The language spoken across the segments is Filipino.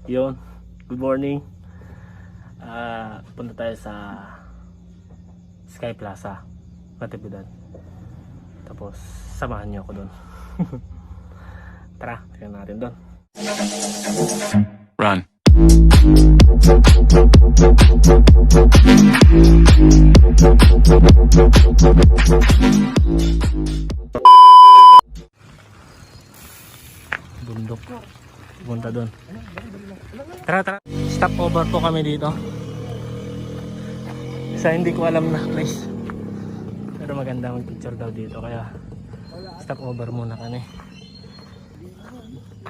Yun, good morning. Punta tayo sa SkyPlaza, Natividad. Tapos samahan niyo ako doon. Tara, tingnan natin doon. Run. Bundok. Punta doon. Tara, tara. Stop over po kami dito. Isa hindi ko alam na place. Pero maganda mag-picture daw dito. Kaya stop over muna kami.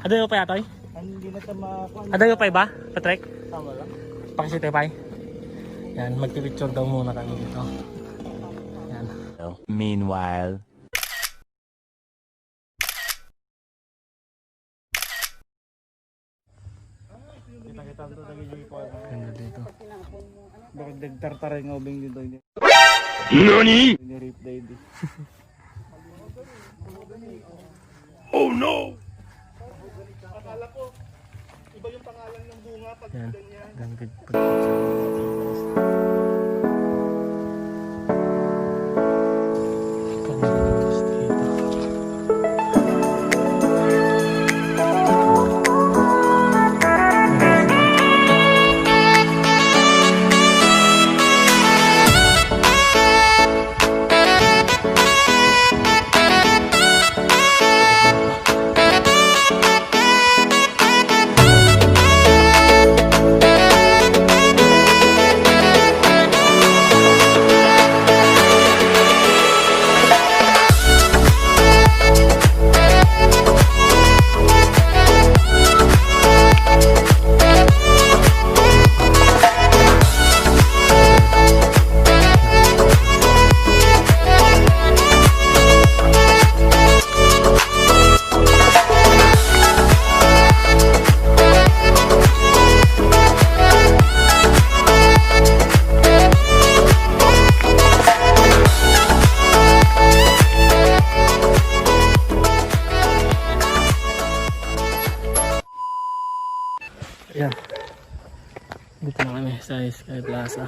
Adayo pa yatoy? Hindi na sa makakuha. Adayo pa ba? Patrek? Tama lang. Pakisite pa. Yan, mag-picture daw muna kami dito. Yan. Meanwhile. Kita-kita ito nagiging po. Ganda dito. Bakit nagtartaray ng obeng dito? NANI?! Ni-rape daddy. Oh no! Akala ko, iba yung pangalan ng bunga pag Yan. ganyan. Ganda picture. Ayan. Dito na kami sa SkyPlaza.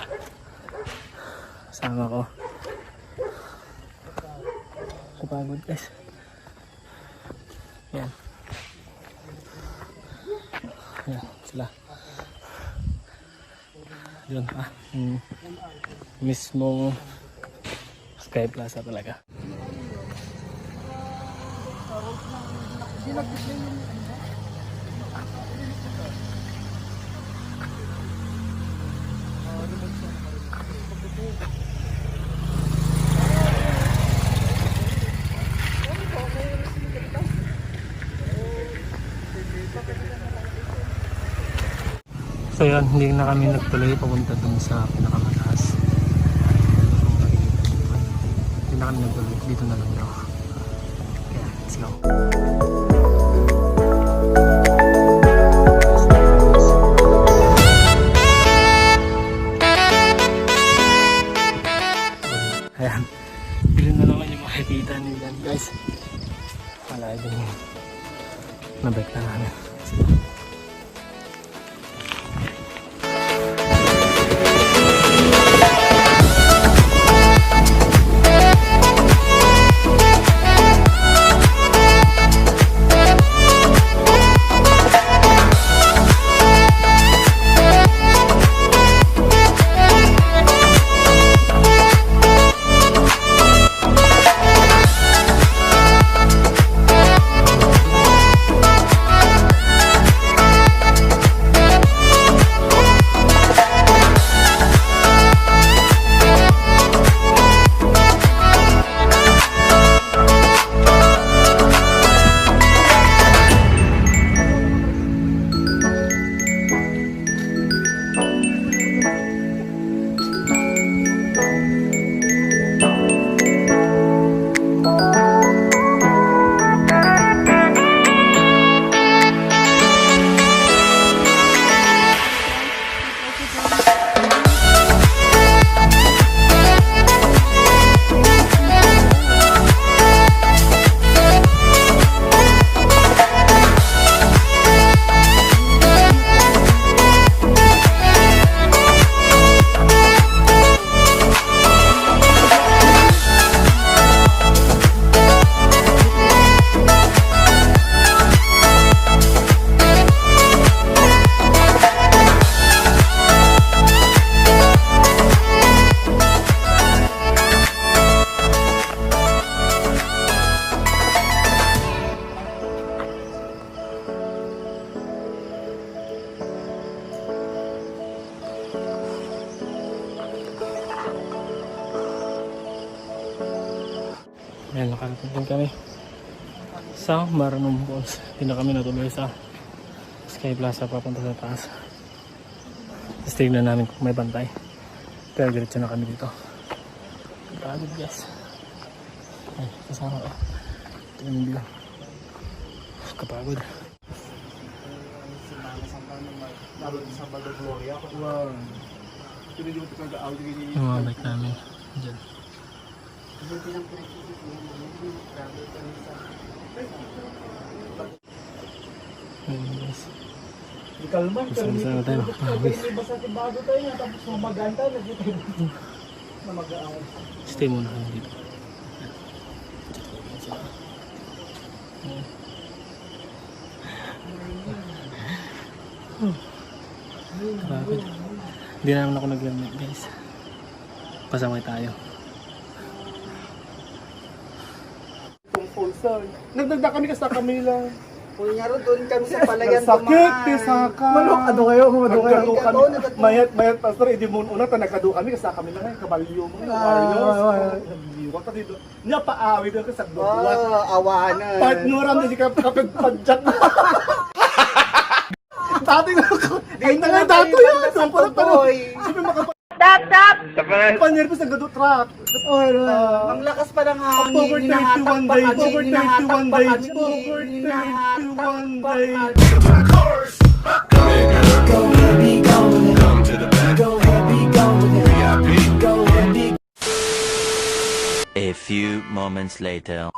Kasama ko. Kapagod guys. Ayan. Ayan sila. Yun pa. Mismong SkyPlaza talaga. So yun, hindi na kami nagtuloy papunta dun sa pinakamataas. Hindi na kami nagtuloy, dito na lang daw. Okay, let's go. Ayan, yun na naman yung makikita nila guys. Wala din yun. Nabek na namin. Ayan, nakarating din kami sa Maranum Falls. Hindi na kami natuloy sa SkyPlaza papunta sa taas. Tapos tignan namin kung may bantay. Pero diretso na kami dito. Kapagod guys. Ay, kasama ko. Tignan yung bilang. Kapagod. Yung mga bike namin dyan. Ayun guys. Kalman, Saan na tayo? Pawis. basta bago tayo nga, tapos mamaganta, nagtitip na mag-aaway. Stay muna kami dito. Kapagod. Hindi naman ako naglamig guys. Pasamay tayo. Kung full sun. Nagdagda kami kasi kami lang. Kung nga rin doon kami sa palayan Sakit, pisaka. Manok, ano kayo? Nagkado kami. Nagkado. Mayat, pastor, hindi mo una, nagkado kami kasi kami lang ngayon. Kabalyo mo. Warriors. Liwat na dito. Niya paawi doon kasi sa duwat. Awanan. Partneram na di ka kapagpadjak na. Dati na ako. Ay na nga dato yun. Parang sabi makapag... Stop! Panyerpos ng gado truck. Ang lakas pa ng October hangin. 31 days. October 31 days. October 31 days. A few moments later.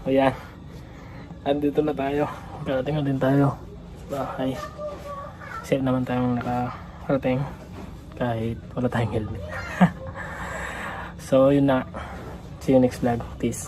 Ayan. Andito na tayo. Karating na din tayo sa bahay. Safe naman tayong nakarating kahit wala tayong helmet. So yun na. See you next vlog. Peace.